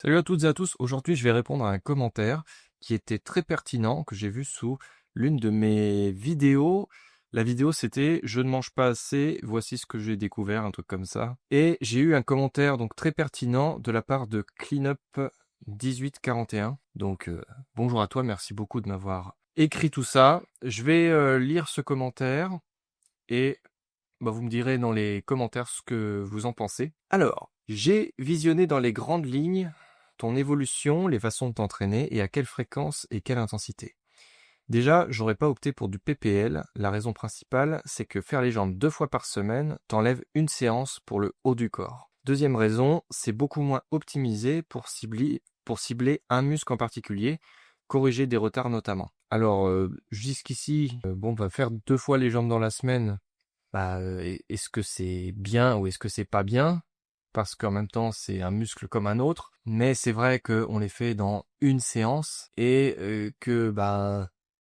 Salut à toutes et à tous, aujourd'hui je vais répondre à un commentaire qui était très pertinent, que j'ai vu sous l'une de mes vidéos. La vidéo c'était «Je ne mange pas assez, voici ce que j'ai découvert», un truc comme ça. Et j'ai eu un commentaire donc très pertinent de la part de Cleanup 1841. Donc bonjour à toi, merci beaucoup de m'avoir écrit tout ça. Je vais lire ce commentaire et vous me direz dans les commentaires ce que vous en pensez. Alors, j'ai visionné dans les grandes lignes ton évolution, les façons de t'entraîner et à quelle fréquence et quelle intensité. Déjà, j'aurais pas opté pour du PPL. La raison principale, c'est que faire les jambes 2 fois par semaine t'enlève une séance pour le haut du corps. Deuxième raison, c'est beaucoup moins optimisé pour cibler un muscle en particulier, corriger des retards notamment. Alors, jusqu'ici, faire 2 fois les jambes dans la semaine, est-ce que c'est bien ou est-ce que c'est pas bien? Parce qu'en même temps, c'est un muscle comme un autre, mais c'est vrai qu'on les fait dans une séance et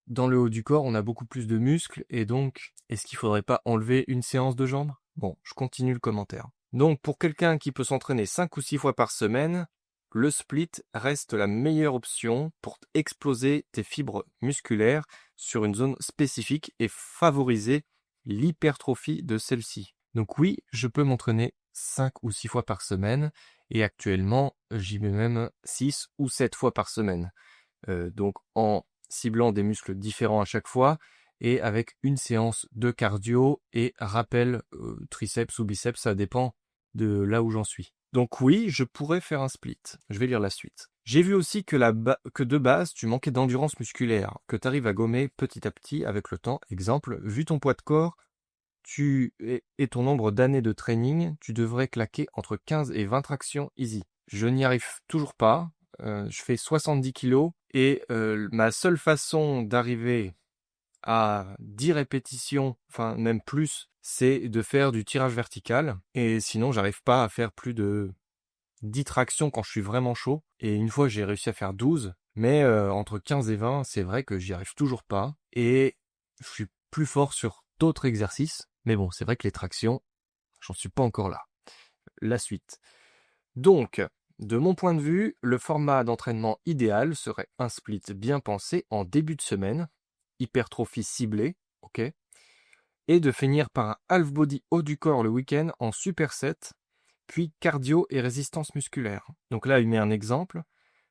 dans le haut du corps, on a beaucoup plus de muscles et donc, est-ce qu'il faudrait pas enlever une séance de jambes? Bon, je continue le commentaire. Donc, pour quelqu'un qui peut s'entraîner 5 ou 6 fois par semaine, le split reste la meilleure option pour exploser tes fibres musculaires sur une zone spécifique et favoriser l'hypertrophie de celle-ci. Donc oui, je peux m'entraîner 5 ou 6 fois par semaine et actuellement, j'y vais même 6 ou 7 fois par semaine. Donc en ciblant des muscles différents à chaque fois et avec une séance de cardio et rappel triceps ou biceps, ça dépend de là où j'en suis. Donc oui, je pourrais faire un split. Je vais lire la suite. J'ai vu aussi que de base, tu manquais d'endurance musculaire, que tu arrives à gommer petit à petit avec le temps. Exemple, vu ton poids de corps, et ton nombre d'années de training, tu devrais claquer entre 15 et 20 tractions easy. Je n'y arrive toujours pas. Je fais 70 kilos et ma seule façon d'arriver à 10 répétitions, enfin même plus, c'est de faire du tirage vertical. Et sinon, j'arrive pas à faire plus de 10 tractions quand je suis vraiment chaud. Et une fois, j'ai réussi à faire 12. Mais entre 15 et 20, c'est vrai que j'y arrive toujours pas. Et je suis plus fort sur d'autres exercices. Mais bon, c'est vrai que les tractions, j'en suis pas encore là. La suite. Donc, de mon point de vue, le format d'entraînement idéal serait un split bien pensé en début de semaine, hypertrophie ciblée, ok, et de finir par un half body haut du corps le week-end en superset, puis cardio et résistance musculaire. Donc là, il met un exemple.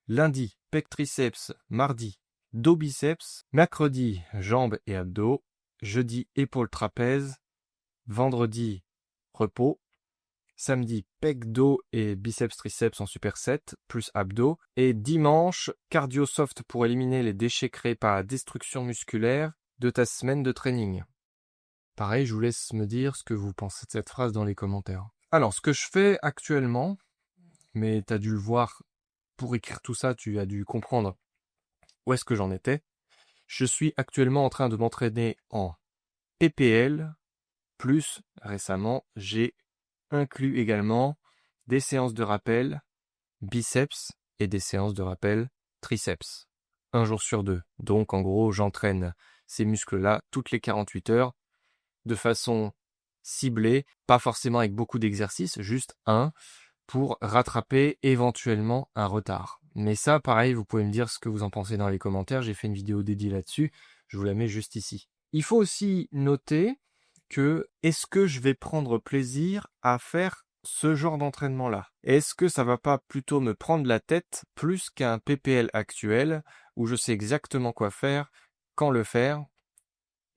Lundi, pec triceps, mardi, dos biceps, mercredi, jambes et abdos, jeudi, épaules trapèze, vendredi, repos, samedi, pec dos et biceps triceps en superset, plus abdos, et dimanche, cardio soft pour éliminer les déchets créés par la destruction musculaire de ta semaine de training. Pareil, je vous laisse me dire ce que vous pensez de cette phrase dans les commentaires. Alors, ce que je fais actuellement, mais tu as dû le voir pour écrire tout ça, tu as dû comprendre où est-ce que j'en étais. Je suis actuellement en train de m'entraîner en PPL, plus récemment, j'ai inclus également des séances de rappel biceps et des séances de rappel triceps. Un jour sur deux. Donc en gros, j'entraîne ces muscles-là toutes les 48 heures de façon ciblée, pas forcément avec beaucoup d'exercices, juste un pour rattraper éventuellement un retard. Mais ça, pareil, vous pouvez me dire ce que vous en pensez dans les commentaires. J'ai fait une vidéo dédiée là-dessus. Je vous la mets juste ici. Il faut aussi noter que est-ce que je vais prendre plaisir à faire ce genre d'entraînement-là? Est-ce que ça va pas plutôt me prendre la tête plus qu'un PPL actuel où je sais exactement quoi faire, quand le faire,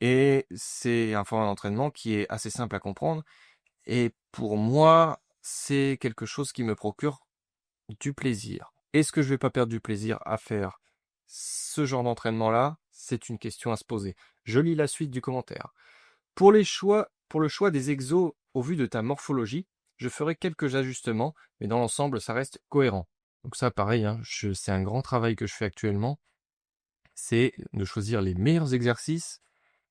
et c'est un format d'entraînement qui est assez simple à comprendre. Et pour moi, c'est quelque chose qui me procure du plaisir. Est-ce que je vais pas perdre du plaisir à faire ce genre d'entraînement-là? C'est une question à se poser. Je lis la suite du commentaire. Pour le choix des exos au vu de ta morphologie, je ferai quelques ajustements, mais dans l'ensemble, ça reste cohérent. Donc ça, pareil, hein, c'est un grand travail que je fais actuellement, c'est de choisir les meilleurs exercices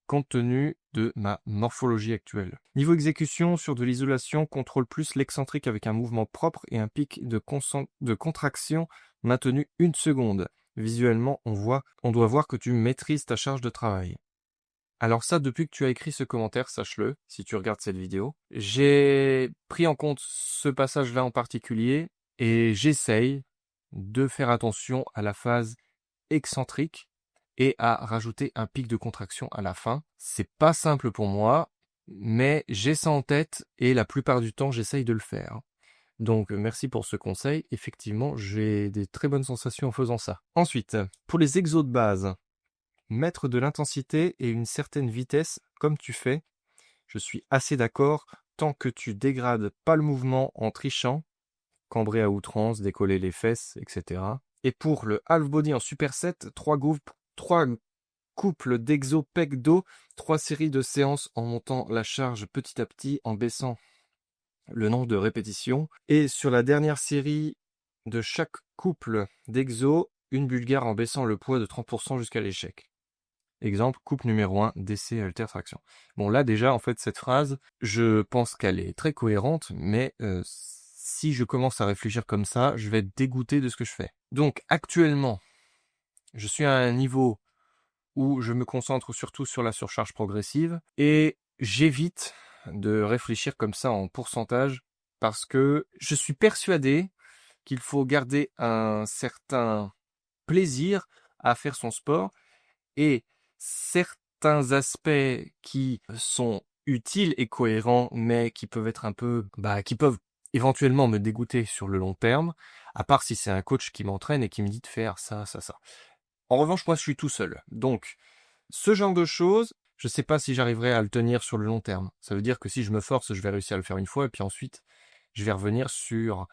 compte tenu de ma morphologie actuelle. Niveau exécution, sur de l'isolation, contrôle plus l'excentrique avec un mouvement propre et un pic de contraction maintenu 1 seconde. Visuellement, on doit voir que tu maîtrises ta charge de travail. Alors ça, depuis que tu as écrit ce commentaire, sache-le, si tu regardes cette vidéo, j'ai pris en compte ce passage-là en particulier et j'essaye de faire attention à la phase excentrique et à rajouter un pic de contraction à la fin. C'est pas simple pour moi, mais j'ai ça en tête et la plupart du temps, j'essaye de le faire. Donc, merci pour ce conseil. Effectivement, j'ai des très bonnes sensations en faisant ça. Ensuite, pour les exos de base, mettre de l'intensité et une certaine vitesse comme tu fais, je suis assez d'accord tant que tu dégrades pas le mouvement en trichant, cambrer à outrance, décoller les fesses, etc. Et pour le half body en superset, 3 couples d'exo pec dos, 3 séries de séances en montant la charge petit à petit, en baissant le nombre de répétitions. Et sur la dernière série de chaque couple d'exo, une bulgare en baissant le poids de 30% jusqu'à l'échec. Exemple, couple numéro 1, DC halter traction. Bon là déjà, en fait, cette phrase, je pense qu'elle est très cohérente, mais si je commence à réfléchir comme ça, je vais être dégoûté de ce que je fais. Donc actuellement, je suis à un niveau où je me concentre surtout sur la surcharge progressive et j'évite de réfléchir comme ça en pourcentage parce que je suis persuadé qu'il faut garder un certain plaisir à faire son sport et certains aspects qui sont utiles et cohérents, mais qui peuvent être qui peuvent éventuellement me dégoûter sur le long terme, à part si c'est un coach qui m'entraîne et qui me dit de faire ça, ça, ça. En revanche, moi, je suis tout seul. Donc, ce genre de choses, je sais pas si j'arriverai à le tenir sur le long terme. Ça veut dire que si je me force, je vais réussir à le faire une fois, et puis ensuite, je vais revenir sur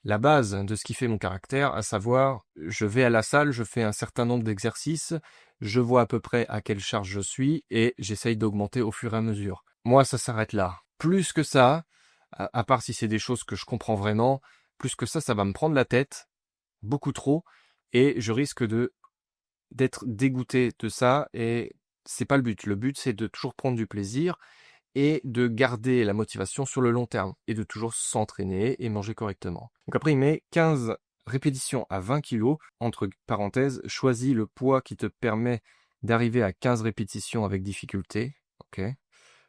la base de ce qui fait mon caractère, à savoir, je vais à la salle, je fais un certain nombre d'exercices, je vois à peu près à quelle charge je suis, et j'essaye d'augmenter au fur et à mesure. Moi, ça s'arrête là. Plus que ça, à part si c'est des choses que je comprends vraiment, plus que ça va me prendre la tête, beaucoup trop, et je risque d'être dégoûté de ça, et c'est pas le but. Le but, c'est de toujours prendre du plaisir et de garder la motivation sur le long terme et de toujours s'entraîner et manger correctement. Donc après, il met 15 répétitions à 20 kg. Entre parenthèses, choisis le poids qui te permet d'arriver à 15 répétitions avec difficulté. Ok.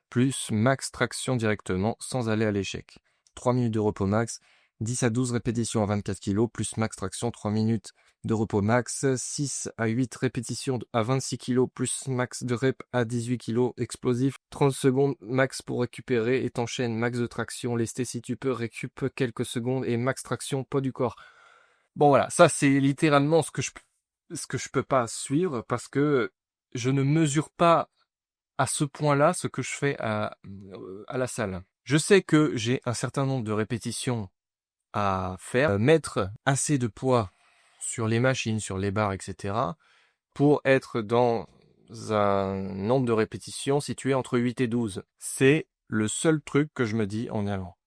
Plus max traction directement sans aller à l'échec. 3 minutes de repos max, 10 à 12 répétitions à 24 kg, plus max traction 3 minutes de repos max, 6 à 8 répétitions à 26 kg, plus max de rep à 18 kg, explosif, 30 secondes max pour récupérer et t'enchaînes max de traction, lesté si tu peux, récup quelques secondes et max traction poids du corps. Bon voilà, ça c'est littéralement ce que je peux pas suivre parce que je ne mesure pas à ce point-là ce que je fais à la salle. Je sais que j'ai un certain nombre de répétitions à faire, mettre assez de poids sur les machines, sur les barres, etc. pour être dans un nombre de répétitions situé entre 8 et 12. C'est le seul truc que je me dis en y allant.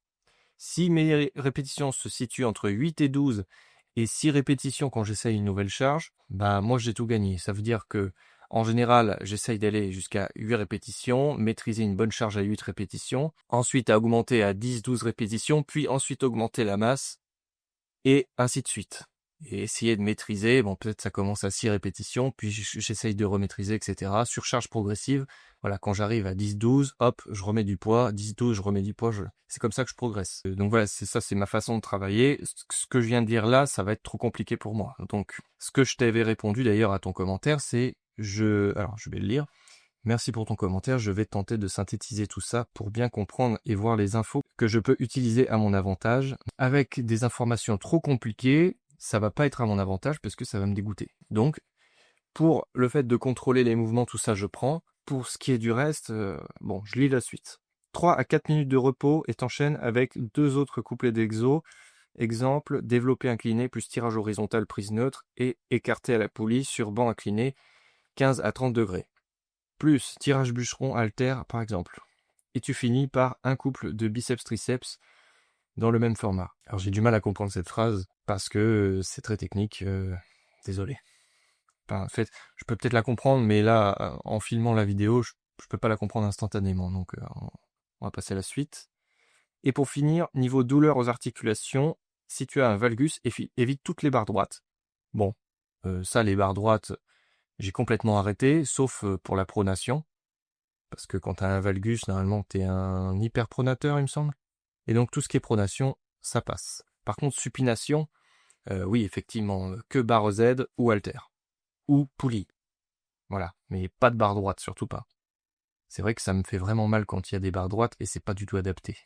Si mes répétitions se situent entre 8 et 12 et 6 répétitions quand j'essaye une nouvelle charge, moi j'ai tout gagné. Ça veut dire que en général, j'essaye d'aller jusqu'à 8 répétitions, maîtriser une bonne charge à 8 répétitions, ensuite à augmenter à 10-12 répétitions, puis ensuite augmenter la masse, et ainsi de suite. Et essayer de maîtriser, peut-être ça commence à 6 répétitions, puis j'essaye de remaîtriser, etc. Surcharge progressive, voilà, quand j'arrive à 10-12, hop, je remets du poids, 10-12, je remets du poids, c'est comme ça que je progresse. Donc voilà, c'est ma façon de travailler. Ce que je viens de dire là, ça va être trop compliqué pour moi. Donc, ce que je t'avais répondu d'ailleurs à ton commentaire, c'est alors je vais le lire. Merci pour ton commentaire, je vais tenter de synthétiser tout ça pour bien comprendre et voir les infos que je peux utiliser à mon avantage. Avec des informations trop compliquées, ça va pas être à mon avantage parce que ça va me dégoûter. Donc, pour le fait de contrôler les mouvements, tout ça je prends. Pour ce qui est du reste, je lis la suite. 3 à 4 minutes de repos et t'enchaînes avec 2 autres couplets d'exo. Exemple, développé incliné plus tirage horizontal prise neutre et écarté à la poulie sur banc incliné 15 à 30 degrés. Plus tirage bûcheron halter par exemple. Et tu finis par un couple de biceps-triceps dans le même format. Alors j'ai du mal à comprendre cette phrase parce que c'est très technique, désolé. En fait, je peux peut-être la comprendre, mais là, en filmant la vidéo, je peux pas la comprendre instantanément, donc on va passer à la suite. Et pour finir, niveau douleur aux articulations, si tu as un valgus, évite toutes les barres droites. Bon, ça, les barres droites, j'ai complètement arrêté, sauf pour la pronation. Parce que quand tu as un valgus, normalement, tu es un hyperpronateur, il me semble. Et donc, tout ce qui est pronation, ça passe. Par contre, supination, Oui, effectivement, que barre Z ou halter. Ou poulie. Voilà, mais pas de barre droite, surtout pas. C'est vrai que ça me fait vraiment mal quand il y a des barres droites et c'est pas du tout adapté.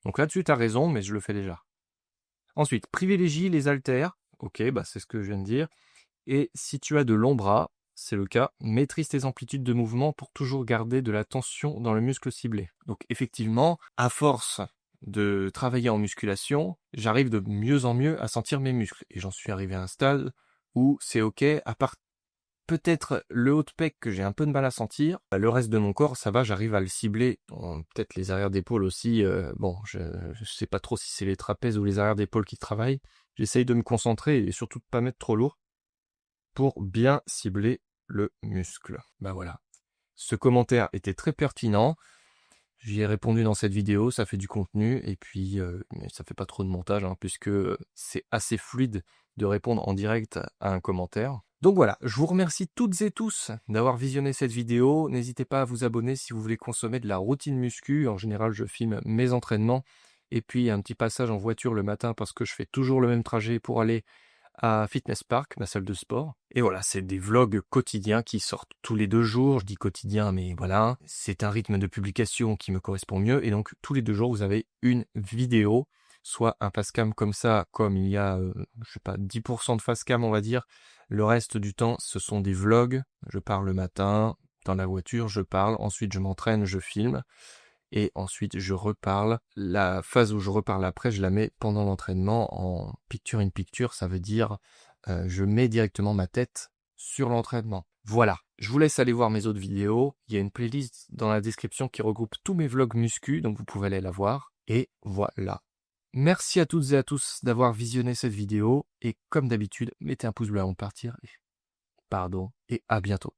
Donc là-dessus, tu as raison, mais je le fais déjà. Ensuite, privilégie les haltères. Ok, bah c'est ce que je viens de dire. Et si tu as de longs bras, c'est le cas, maîtrise tes amplitudes de mouvement pour toujours garder de la tension dans le muscle ciblé. Donc effectivement, à force de travailler en musculation, j'arrive de mieux en mieux à sentir mes muscles. Et j'en suis arrivé à un stade où c'est ok, à part peut-être le haut de pec que j'ai un peu de mal à sentir, le reste de mon corps, ça va, j'arrive à le cibler. Peut-être les arrières d'épaule aussi, bon, je sais pas trop si c'est les trapèzes ou les arrières d'épaule qui travaillent. J'essaye de me concentrer et surtout de pas mettre trop lourd pour bien cibler le muscle. Bah voilà. Ce commentaire était très pertinent. J'y ai répondu dans cette vidéo, ça fait du contenu et puis ça fait pas trop de montage hein, puisque c'est assez fluide de répondre en direct à un commentaire. Donc voilà, je vous remercie toutes et tous d'avoir visionné cette vidéo. N'hésitez pas à vous abonner si vous voulez consommer de la routine muscu. En général, je filme mes entraînements et puis un petit passage en voiture le matin parce que je fais toujours le même trajet pour aller à Fitness Park, ma salle de sport. Et voilà, c'est des vlogs quotidiens qui sortent tous les 2 jours. Je dis quotidien, mais voilà, c'est un rythme de publication qui me correspond mieux. Et donc, tous les 2 jours, vous avez une vidéo, soit un facecam comme ça, comme il y a, je sais pas, 10% de facecam, on va dire. Le reste du temps, ce sont des vlogs. Je parle le matin, dans la voiture, je parle. Ensuite, je m'entraîne, je filme. Et ensuite je reparle. La phase où je reparle après, je la mets pendant l'entraînement en picture in picture, ça veut dire je mets directement ma tête sur l'entraînement. Voilà, je vous laisse aller voir mes autres vidéos. Il y a une playlist dans la description qui regroupe tous mes vlogs muscu, donc vous pouvez aller la voir. Et voilà. Merci à toutes et à tous d'avoir visionné cette vidéo. Et comme d'habitude, mettez un pouce bleu avant de partir. Pardon, et à bientôt.